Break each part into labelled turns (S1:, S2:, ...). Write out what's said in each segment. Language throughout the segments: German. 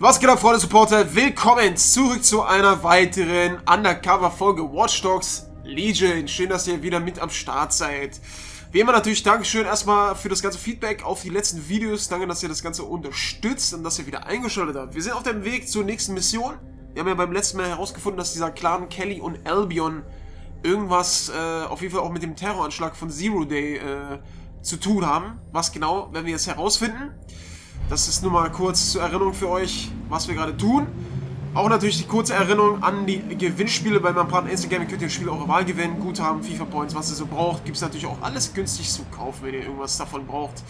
S1: Was geht ab, Freunde Supporter? Willkommen zurück zu einer weiteren Undercover-Folge Watch Dogs Legion. Schön, dass ihr wieder mit am Start seid. Wie immer natürlich Dankeschön erstmal für das ganze Feedback auf die letzten Videos. Danke, dass ihr das Ganze unterstützt und dass ihr wieder eingeschaltet habt. Wir sind auf dem Weg zur nächsten Mission. Wir haben ja beim letzten Mal herausgefunden, dass dieser Clan Kelly und Albion irgendwas auf jeden Fall auch mit dem Terroranschlag von Zero Day zu tun haben. Was genau, werden wir jetzt herausfinden. Das ist nur mal kurz zur Erinnerung für euch, was wir gerade tun. Auch natürlich die kurze Erinnerung an die Gewinnspiele bei meinem Partner Instagram. Ihr könnt ihr Spiele eurer Wahl gewinnen, Guthaben, FIFA Points, was ihr so braucht. Gibt es natürlich auch alles günstig zu kaufen, wenn ihr irgendwas davon braucht.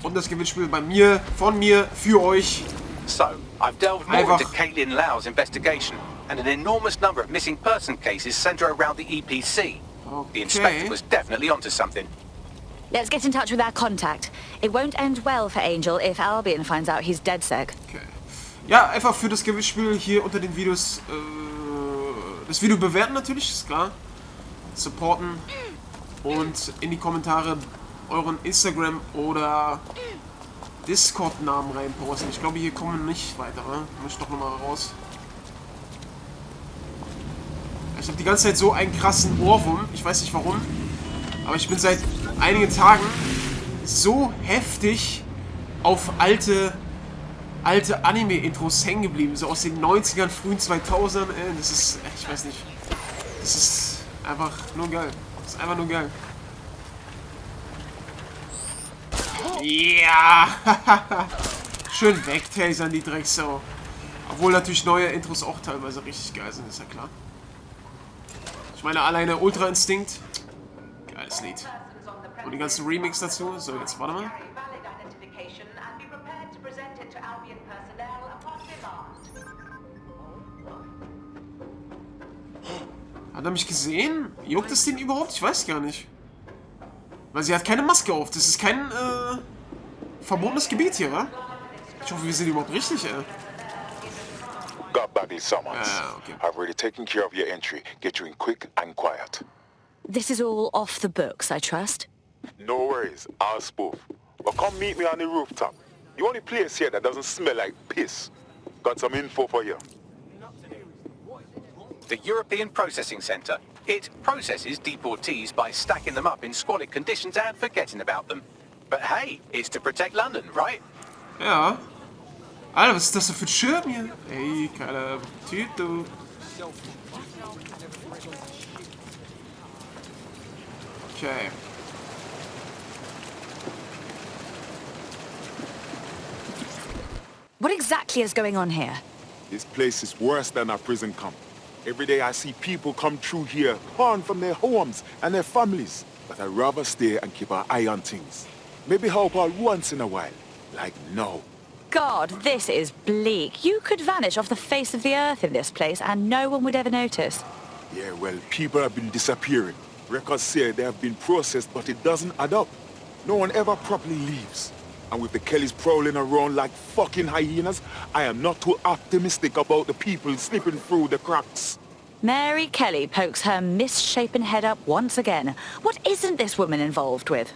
S1: Und das Gewinnspiel bei mir, von mir, für euch.
S2: So, I've delved more into Caitlin Lau's investigation and an enormous number of missing person cases center around the EPC.
S1: Okay.
S2: The inspector was definitely onto something.
S3: Let's get in touch with our contact. It won't end well for Angel if Albion finds out he's dead, Sec.
S1: Okay. Ja, einfach für das Gewinnspiel hier unter den Videos das Video bewerten natürlich, ist klar. Supporten und in die Kommentare euren Instagram oder Discord-Namen reinposten. Ich glaube, hier kommen wir nicht weiter, ne? Muss ich doch nochmal raus. Ich habe die ganze Zeit so einen krassen Ohrwurm. Ich weiß nicht warum. Aber ich bin seit einigen Tagen so heftig auf alte Anime-Intros hängen geblieben. So aus den 90ern, frühen 2000ern. Das ist, ich weiß nicht. Das ist einfach nur geil. Das ist einfach nur geil. Ja! Schön wegtasern die Drecksau. Obwohl natürlich neue Intros auch teilweise richtig geil sind, ist ja klar. Ich meine, alleine Ultra Instinct. Geiles Lied. Und die ganzen Remix dazu. So, jetzt warte mal. Hat er mich gesehen? Juckt es den überhaupt? Ich weiß gar nicht. Weil sie hat keine Maske auf. Das ist kein verbotenes Gebiet hier, wa? Ich hoffe, wir sind überhaupt richtig, ey.
S4: Got back these summons.
S1: Okay.
S4: I've already taken care of your entry. Get you in quick and quiet.
S3: This is all off the books, I trust.
S4: No worries, I'll spoof. But come meet me on the rooftop. The only place here that doesn't smell like piss. Got some info for you.
S2: The European Processing Center. It processes deportees by stacking them up in squalid conditions and forgetting about them. But hey, it's to protect London, right?
S1: Ja. Alter, was ist das denn für ein Schirm hier? Ey, keine Typ, du. Okay.
S3: What exactly is going on here?
S4: This place is worse than a prison camp. Every day I see people come through here, torn from their homes and their families. But I'd rather stay and keep an eye on things. Maybe help out once in a while. Like now.
S3: God, this is bleak. You could vanish off the face of the earth in this place and no one would ever notice.
S4: Yeah, well, people have been disappearing. Records say they have been processed, but it doesn't add up. No one ever properly leaves. And with the Kellys prowling around like fucking hyenas, I am not too optimistic about the people slipping through the cracks.
S3: Mary Kelly pokes her misshapen head up once again. What isn't this woman involved with?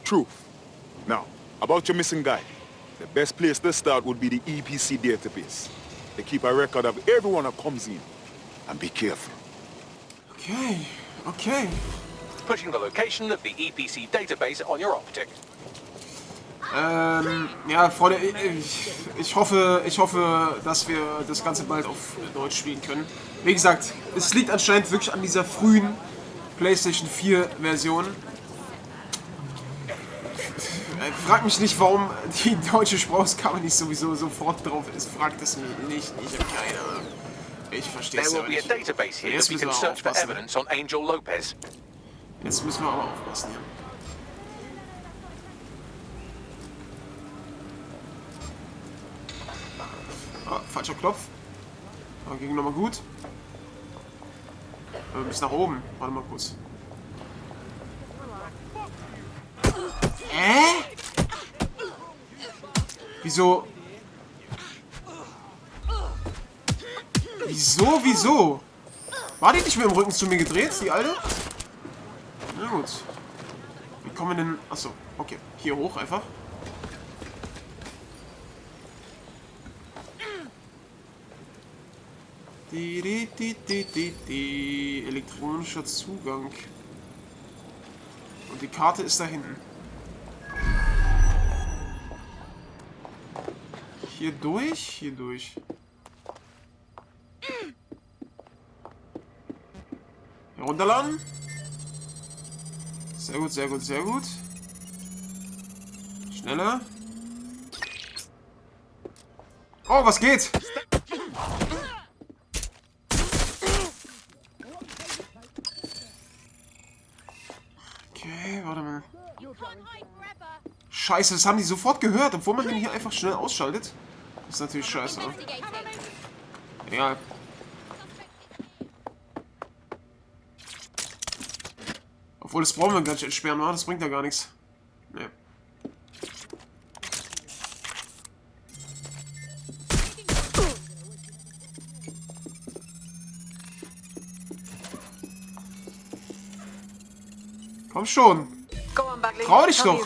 S4: Truth. Now, about your missing guy. The best place to start would be the EPC database. They keep a record of everyone that comes in. And be careful.
S1: Okay, okay.
S2: Pushing the location of the EPC database on your optic.
S1: Ja, Freunde, ich hoffe, dass wir das Ganze bald auf Deutsch spielen können. Wie gesagt, es liegt anscheinend wirklich an dieser frühen PlayStation 4 Version. Frag mich nicht, warum die deutsche Sprachausgabe nicht sowieso sofort drauf ist. Fragt es mich nicht. Ich habe keine Ahnung. Ich verstehe es aber nicht. Jetzt müssen wir aber aufpassen. Jetzt müssen wir aber aufpassen, ja. Ah, falscher Knopf. Aber ging nochmal gut. Bis nach oben. Warte mal kurz. Wieso? Wieso? War die nicht mit dem Rücken zu mir gedreht, die Alte? Na gut. Wie kommen wir denn... Achso, okay. Hier hoch einfach. Elektronischer Zugang. Und die Karte ist da hinten. Hier durch? Hier durch. Herunterladen. Sehr gut, sehr gut, sehr gut. Schneller. Oh, was geht? Okay, warte mal. Scheiße, das haben die sofort gehört, obwohl man den hier einfach schnell ausschaltet. Das ist natürlich scheiße. Ne? Egal. Obwohl, das brauchen wir gar nicht entsperren, oder? Das bringt ja gar nichts. Nee. Komm schon. Trau dich doch.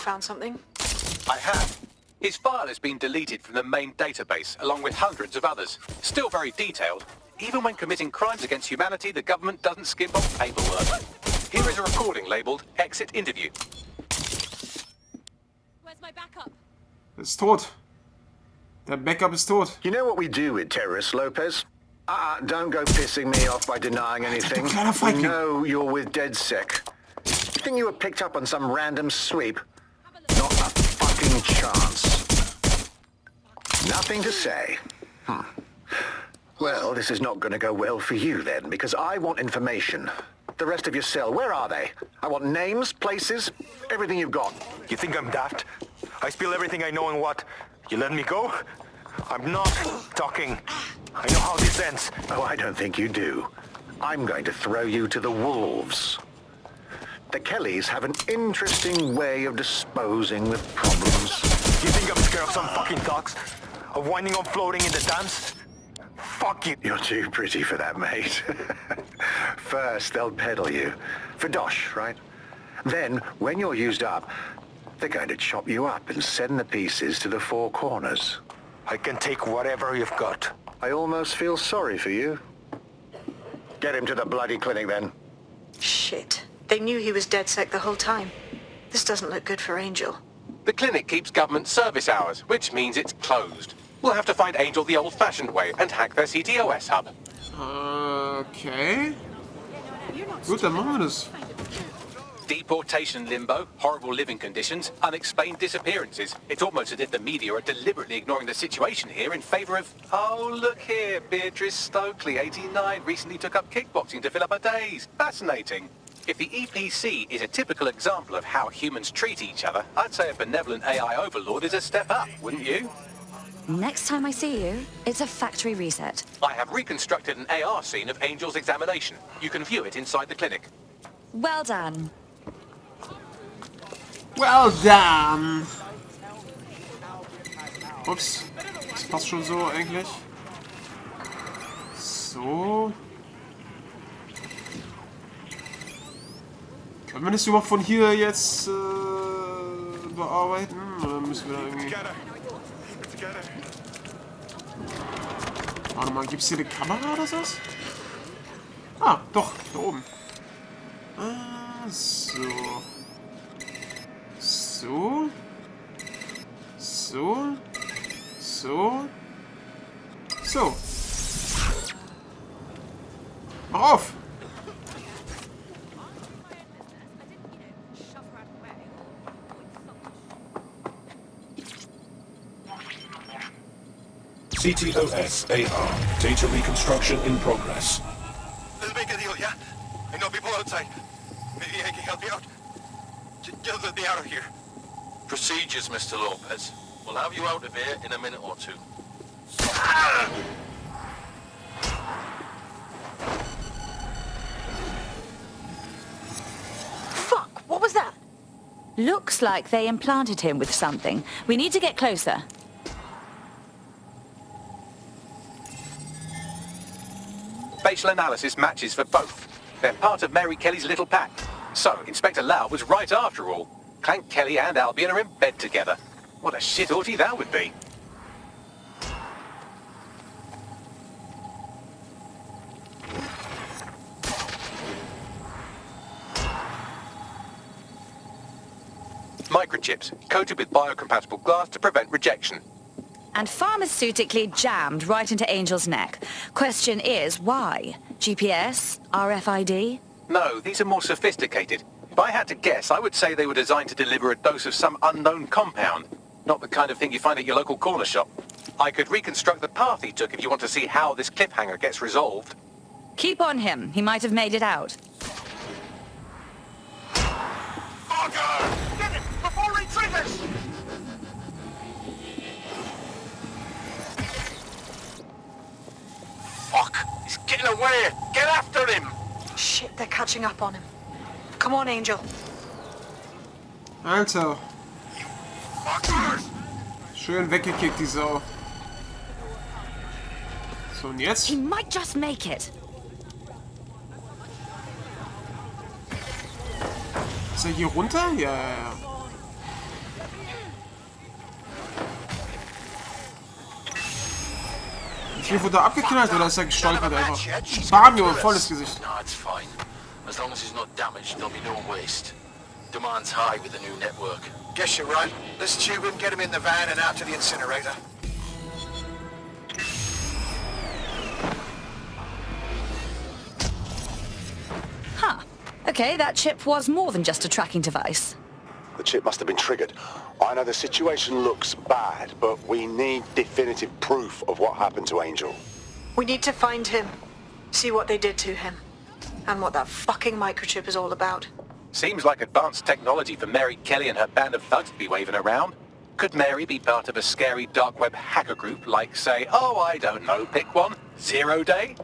S2: I have. His file has been deleted from the main database, along with hundreds of others. Still very detailed. Even when committing crimes against humanity, the government doesn't skimp on paperwork. Here is a recording labeled Exit Interview.
S3: Where's my backup?
S1: Ist tot. Der Backup ist tot.
S5: You know what we do with terrorists, Lopez? Don't go pissing me off by denying anything. We know you're with DedSec. You think you were picked up on some random sweep? Not a fucking chance. Nothing to say. Well, this is not going to go well for you then, because I want information. The rest of your cell, where are they? I want names, places, everything you've got.
S6: You think I'm daft? I spill everything I know and what? You let me go? I'm not talking. I know how this ends.
S5: Oh, I don't think you do. I'm going to throw you to the wolves. The Kellys have an interesting way of disposing with problems.
S6: You think I'm scared of some fucking dogs? Of winding up floating in the Thames? Fuck you.
S5: You're too pretty for that, mate. First, they'll peddle you. For dosh, right? Then, when you're used up, they're going to chop you up and send the pieces to the four corners.
S6: I can take whatever you've got.
S5: I almost feel sorry for you. Get him to the bloody clinic, then.
S7: Shit. They knew he was DedSec the whole time. This doesn't look good for Angel.
S2: The clinic keeps government service hours, which means it's closed. We'll have to find Angel the old-fashioned way and hack their CTOS hub.
S1: Okay. Gut, dann machen wir das.
S2: Deportation limbo, horrible living conditions, unexplained disappearances. It's almost as if the media are deliberately ignoring the situation here in favor of... Oh, look here, Beatrice Stokely, 89, recently took up kickboxing to fill up her days. Fascinating. If the EPC is a typical example of how humans treat each other, I'd say a benevolent AI overlord is a step up, wouldn't you?
S3: Next time I see you, it's a factory reset.
S2: I have reconstructed an AR scene of Angel's examination. You can view it inside the clinic.
S3: Well done.
S1: Well done. Ups. Das passt schon so eigentlich. So. Können wir das überhaupt von hier jetzt bearbeiten? Oder müssen wir da irgendwie... Warte mal, gibt's hier eine Kamera oder sowas? Ah, doch, da oben. Ah, so. So. So. So. So. Mach auf!
S8: CTOS AR. Data reconstruction in progress.
S9: Let's make a deal, yeah? I know people outside. Maybe I can help you out. Just let me out of here.
S10: Procedures, Mr. Lopez. We'll have you out of here in a minute or two.
S7: Fuck! What was that?
S3: Looks like they implanted him with something. We need to get closer.
S2: Facial analysis matches for both. They're part of Mary Kelly's little pack. So, Inspector Lau was right after all. Clank Kelly and Albion are in bed together. What a shit orgy that would be. microchips, coated with biocompatible glass to prevent rejection.
S3: And pharmaceutically jammed right into Angel's neck. Question is, why? GPS? RFID?
S2: No, these are more sophisticated. If I had to guess, I would say they were designed to deliver a dose of some unknown compound. Not the kind of thing you find at your local corner shop. I could reconstruct the path he took if you want to see how this cliffhanger gets resolved.
S3: Keep on him. He might have made it out.
S9: Parker! Get him before he triggers! Fuck! He's getting away! Get after him!
S7: Shit, they're catching up on him. Come on, Angel.
S1: Alter.
S9: Fuckers!
S1: Schön weggekickt, die Sau. So, und jetzt?
S3: He might just make it.
S1: Ist er hier runter? Ja, ja, ja. Hier wurde er abgeknallt oder ist er gestolpert einfach? Bam, Junge, volles Gesicht.
S10: No, it's fine. As long as he's not damaged, there'll be no waste. Demand's high with the new network.
S9: Guess you're right. Let's tube him, get him in the van and out to the incinerator.
S3: Huh. Okay, that chip was more than just a tracking device.
S11: The chip must have been triggered. I know the situation looks bad, but we need definitive proof of what happened to Angel.
S7: We need to find him. See what they did to him. And what that fucking microchip is all about.
S2: Seems like advanced technology for Mary Kelly and her band of thugs to be waving around. Could Mary be part of a scary dark web hacker group like, say, oh, I don't know, pick one, 0 Day?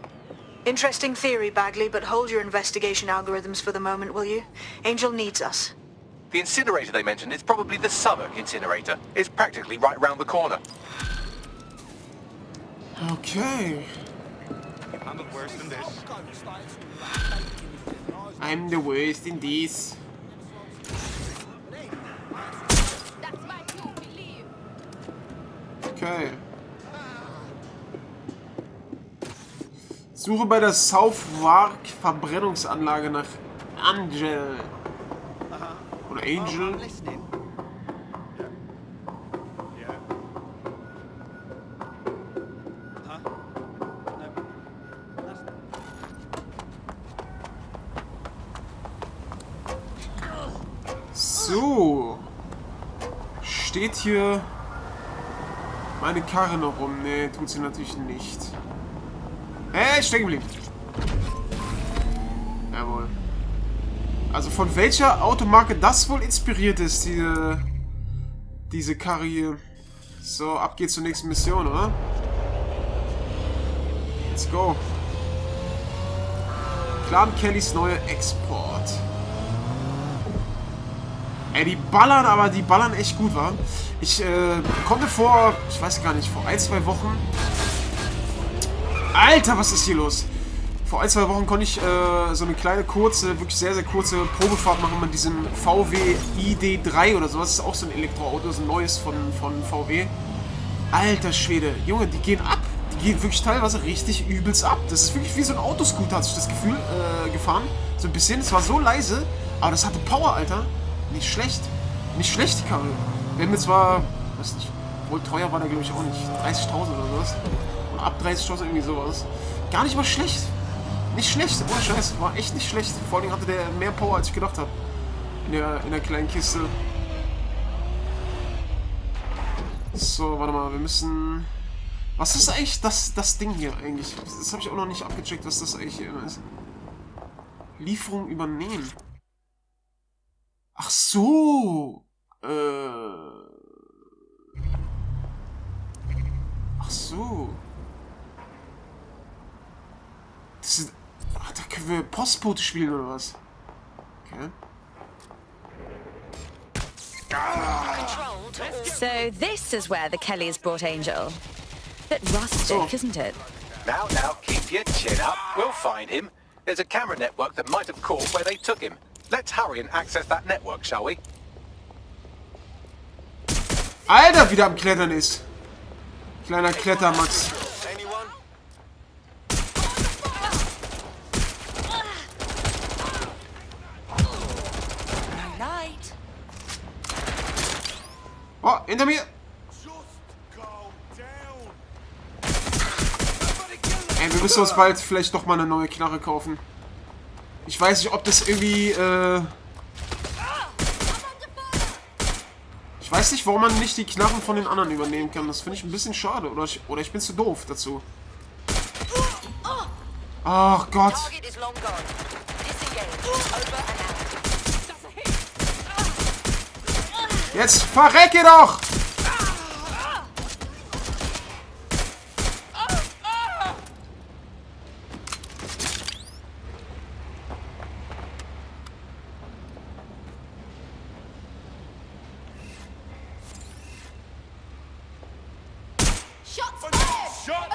S7: Interesting theory, Bagley, but hold your investigation algorithms for the moment, will you? Angel needs us.
S2: The incinerator they mentioned is probably the Southwark incinerator. It's practically right round the corner.
S1: Okay.
S6: I'm the worst in this.
S1: I'm the worst in this. Okay. Suche bei der Southwark Verbrennungsanlage nach Angel. Oder Angel. So. Steht hier meine Karre noch rum? Ne, tut sie natürlich nicht. Hey, stecken geblieben. Jawohl. Also von welcher Automarke das wohl inspiriert ist, diese Karre hier. So, ab geht's zur nächsten Mission, oder? Let's go. Clan Kellys neuer Export. Ey, die ballern echt gut, wa? Ich konnte vor, ich weiß gar nicht, vor 1-2 Wochen... Alter, was ist hier los? Vor 1-2 Wochen konnte ich so eine kleine, kurze, wirklich sehr, sehr kurze Probefahrt machen mit diesem VW ID3 oder sowas. Das ist auch so ein Elektroauto, das ist ein neues von VW. Alter Schwede, Junge, die gehen ab. Die gehen wirklich teilweise richtig übelst ab. Das ist wirklich wie so ein Autoscooter, hat sich das Gefühl gefahren. So ein bisschen, es war so leise, aber das hatte Power, Alter. Nicht schlecht. Nicht schlecht, die Karre. Wir haben jetzt zwar, weiß nicht, wohl teuer war der, glaube ich, auch nicht. 30.000 oder sowas. Oder ab 30.000 irgendwie sowas. Gar nicht mal schlecht. Nicht schlecht, ohne Scheiß. War echt nicht schlecht. Vor allem hatte der mehr Power, als ich gedacht habe. In der kleinen Kiste. So, warte mal, wir müssen... Was ist eigentlich das Ding hier eigentlich? Das habe ich auch noch nicht abgecheckt, was das eigentlich hier ist. Lieferung übernehmen. Ach so. Ach so. Das ist... Ach, da können wir Postbote spielen oder was? Okay.
S3: So this is where the Kellys brought Angel. Bit rustic, isn't it?
S2: Now, keep your chin up. We'll find him. There's a camera network that might have caught where they took him. Let's hurry and access that network, shall we?
S1: Alter, wieder am Klettern ist. Kleiner Klettermax. hinter mir! Ey, wir müssen uns bald vielleicht doch mal eine neue Knarre kaufen. Ich weiß nicht, ob das irgendwie, ich weiß nicht, warum man nicht die Knarren von den anderen übernehmen kann. Das finde ich ein bisschen schade. Oder ich bin zu doof dazu. Ach Gott. Jetzt verrecke doch!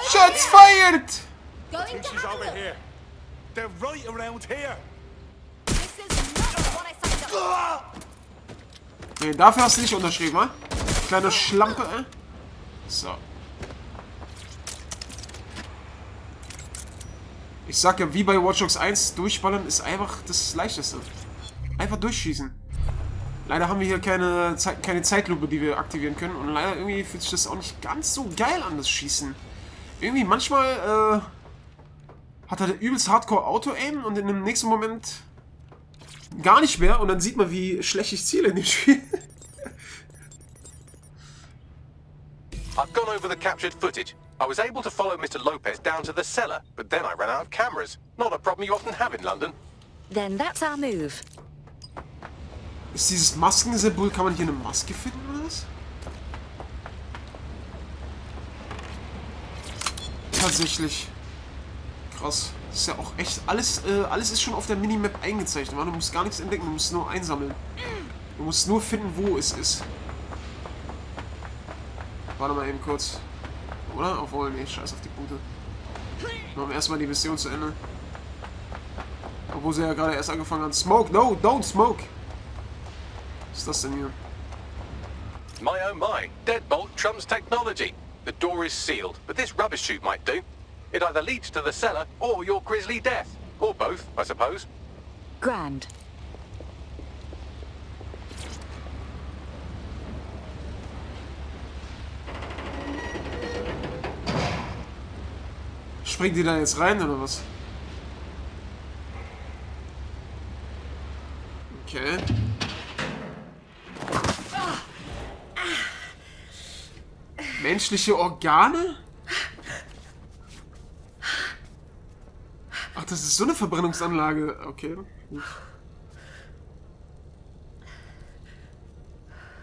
S1: Shots fired!
S4: She's over here. They're right around here.
S1: Nee, dafür hast du nicht unterschrieben, wa? Kleine Schlampe, So. Ich sag ja, wie bei Watch Dogs 1, durchballern ist einfach das Leichteste. Einfach durchschießen. Leider haben wir hier keine Zeitlupe, die wir aktivieren können. Und leider irgendwie fühlt sich das auch nicht ganz so geil an, das Schießen. Irgendwie manchmal hat er übelst Hardcore Auto-Aim und in dem nächsten Moment gar nicht mehr. Und dann sieht man, wie schlecht ich ziele in dem Spiel.
S2: I've gone over the captured footage. I was able to follow Mr. Lopez down to the cellar, but then I ran out of cameras. Not a problem you often have in London.
S3: Then that's our move.
S1: Ist dieses Maskensymbol, kann man hier eine Maske finden oder was? Tatsächlich. Krass. Das ist ja auch echt, alles ist schon auf der Minimap eingezeichnet. Man, du musst gar nichts entdecken, du musst nur einsammeln. Du musst nur finden, wo es ist. Warte mal eben kurz. Oder? Obwohl, nee, scheiß auf die Punkte. Machen wir erstmal die Mission zu Ende. Obwohl sie ja gerade erst angefangen hat. Smoke, no, don't smoke! Was ist das denn hier?
S2: My oh my, deadbolt trumps technology. The door is sealed, but this rubbish chute might do. It either leads to the cellar or your grisly death. Or both, I suppose.
S3: Grand.
S1: Springt die da jetzt rein oder was? Okay. Menschliche Organe? Ach, das ist so eine Verbrennungsanlage. Okay. Gut.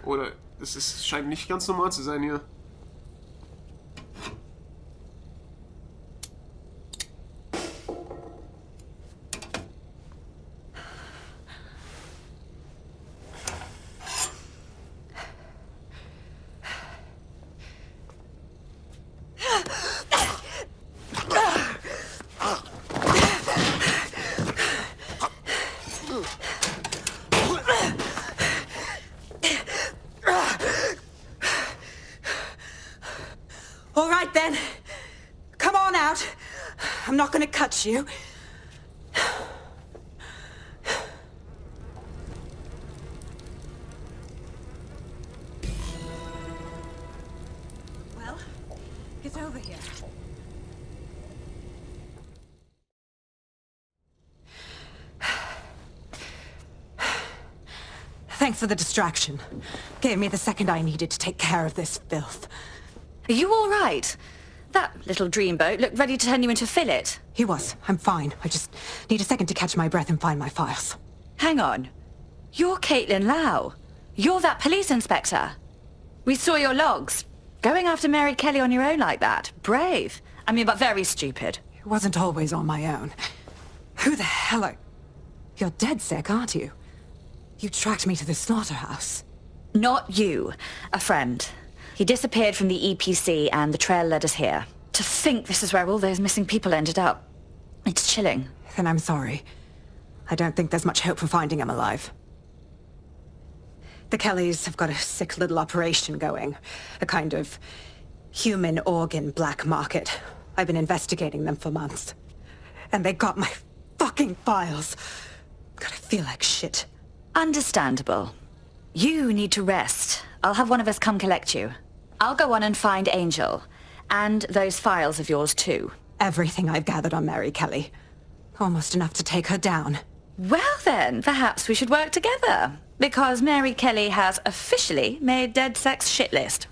S1: Oder es scheint nicht ganz normal zu sein hier.
S12: All right then. Come on out. I'm not gonna cut you. Well, get over here. Thanks for the distraction. Gave me the second I needed to take care of this filth.
S3: Are you all right? That little dreamboat looked ready to turn you into a fillet.
S12: He was. I'm fine. I just need a second to catch my breath and find my files.
S3: Hang on. You're Caitlin Lau. You're that police inspector. We saw your logs. Going after Mary Kelly on your own like that. Brave. I mean, but very stupid.
S12: It wasn't always on my own. Who the hell are... You're dead sick, aren't you? You tracked me to the slaughterhouse.
S3: Not you. A friend. He disappeared from the EPC and the trail led us here. To think this is where all those missing people ended up. It's chilling.
S12: Then I'm sorry. I don't think there's much hope for finding him alive. The Kellys have got a sick little operation going. A kind of human organ black market. I've been investigating them for months. And they got my fucking files. God, I feel like shit.
S3: Understandable. You need to rest. I'll have one of us come collect you. I'll go on and find Angel. And those files of yours too.
S12: Everything I've gathered on Mary Kelly. Almost enough to take her down.
S3: Well then, perhaps we should work together. Because Mary Kelly has officially made DedSec's shit list.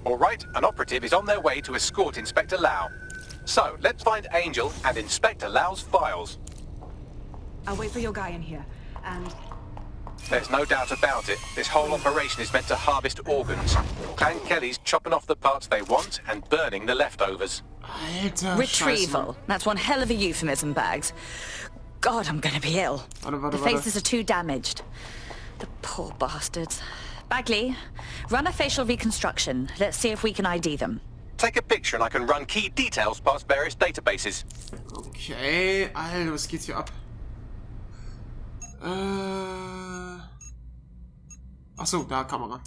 S2: All right, an operative is on their way to escort Inspector Lau. So, let's find Angel and Inspector Lau's files.
S12: I'll wait for your guy in here, and...
S2: There's no doubt about it. This whole operation is meant to harvest organs. Clan Kelly's chopping off the parts they want and burning the leftovers.
S1: Alter,
S3: Retrieval. That's one hell of a euphemism, Bags. God, I'm gonna be ill. The faces are too damaged. The poor bastards. Bagley, run a facial reconstruction. Let's see if we can ID them.
S2: Take a picture and I can run key details past various databases.
S1: Okay, Alter, was geht hier ab? Achso, da Kamera.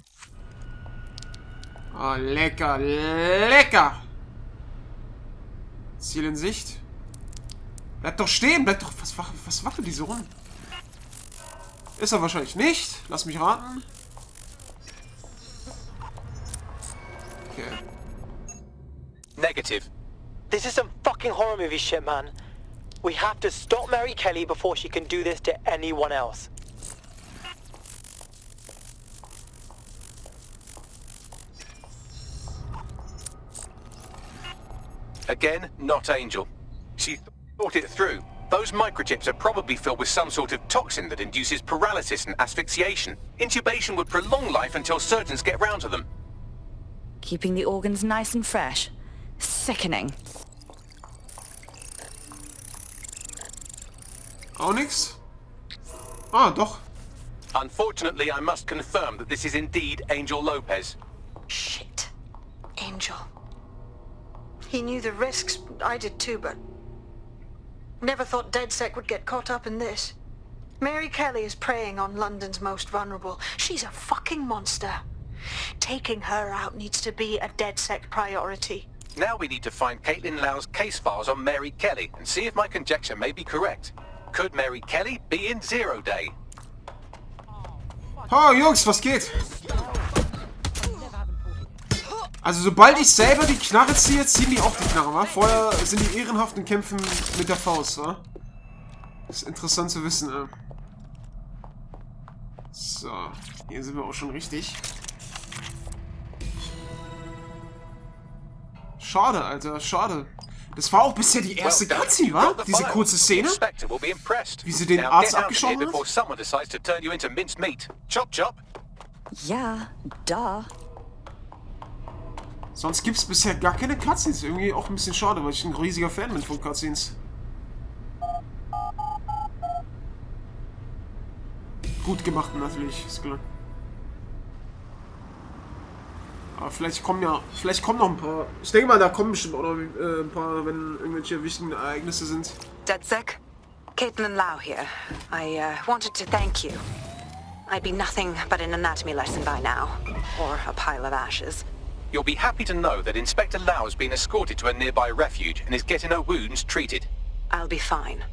S1: Ah, lecker, lecker! Ziel in Sicht. Bleib doch stehen, bleib doch... Was wackelt die so rum? Ist er wahrscheinlich nicht. Lass mich raten. Okay.
S2: Negative.
S13: This is some fucking horror movie shit, man. We have to stop Mary Kelly before she can do this to anyone else.
S2: Again, not Angel. She thought it through. Those microchips are probably filled with some sort of toxin that induces paralysis and asphyxiation. Intubation would prolong life until surgeons get round to them.
S3: Keeping the organs nice and fresh. Sickening.
S1: Auch nix? Ah, doch.
S2: Unfortunately, I must confirm that this is indeed Angel Lopez.
S7: Shit. Angel. He knew the risks. I did too, but... Never thought DedSec would get caught up in this. Mary Kelly is preying on London's most vulnerable. She's a fucking monster. Taking her out needs to be a DedSec priority.
S2: Now we need to find Caitlin Lau's case files on Mary Kelly and see if my conjecture may be correct. Could Mary Kelly be in Zero Day?
S1: Oh, Jungs, was geht? Also sobald ich selber die Knarre ziehe, ziehen die auch die Knarre, wa? Vorher sind die ehrenhaften Kämpfen mit der Faust, wa? Das ist interessant zu wissen, So, hier sind wir auch schon richtig. Schade, Alter, schade. Das war auch bisher die erste Cutscene, wa? Diese kurze Szene. Wie sie den Arzt abgeschossen hat.
S3: Ja, da.
S1: Sonst gibt es bisher gar keine Cutscenes. Irgendwie auch ein bisschen schade, weil ich ein riesiger Fan bin von Cutscenes. Gut gemacht natürlich, ist klar. Aber vielleicht kommen noch ein paar. Ich denke mal, da kommen bestimmt auch noch ein paar, wenn irgendwelche wichtigen Ereignisse sind.
S12: DedSec, Caitlin Lau here. I wanted to thank you. I'd be nothing but an anatomy lesson by now, or a pile of ashes.
S2: You'll be happy to know that Inspector Lau has been escorted to a nearby refuge and is getting her wounds treated.
S12: I'll be fine.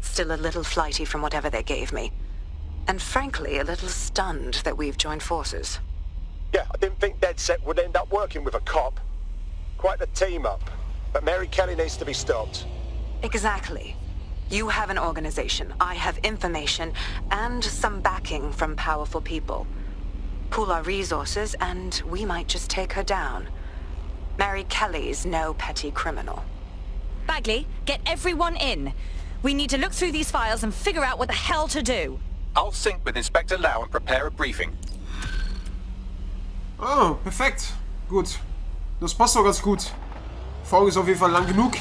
S12: Still a little flighty from whatever they gave me. And frankly, a little stunned that we've joined forces.
S11: Yeah, I didn't think DedSec would end up working with a cop. Quite the team-up. But Mary Kelly needs to be stopped.
S12: Exactly. You have an organization, I have information, and some backing from powerful people. Pool our resources, and we might just take her down. Mary Kelly's no petty criminal.
S3: Bagley, get everyone in. We need to look through these files and figure out what the hell to do.
S2: I'll sync with Inspector Lau and prepare a briefing.
S1: Oh, perfekt. Gut. Das passt doch ganz gut. Die Folge ist auf jeden Fall lang genug.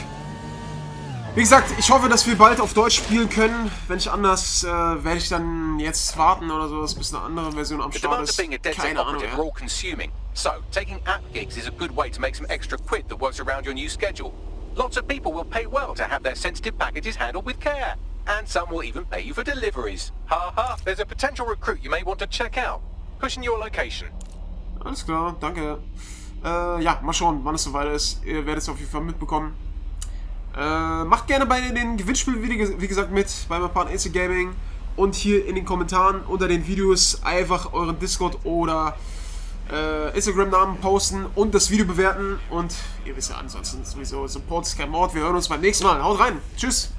S1: Wie gesagt, ich hoffe, dass wir bald auf Deutsch spielen können. Wenn nicht anders, werde ich dann jetzt warten oder so, bis eine andere Version am Start ist. Keine Ahnung, ja.
S2: All-consuming. So, taking app gigs is a good way to make some extra quid that works around your new schedule. Lots of people will pay well to have their sensitive packages handled with care. And some will even pay you for deliveries. Haha, there's a potential recruit you may want to check out. Pushing your location.
S1: Alles klar, danke. Ja, mal schauen, wann es soweit ist. Ihr werdet es auf jeden Fall mitbekommen. Macht gerne bei den Gewinnspielen, wie gesagt, mit bei meinem Partner Instant Gaming. Und hier in den Kommentaren unter den Videos einfach euren Discord oder Instagram-Namen posten und das Video bewerten. Und ihr wisst ja, ansonsten sowieso, Support ist kein Mord. Wir hören uns beim nächsten Mal. Haut rein. Tschüss.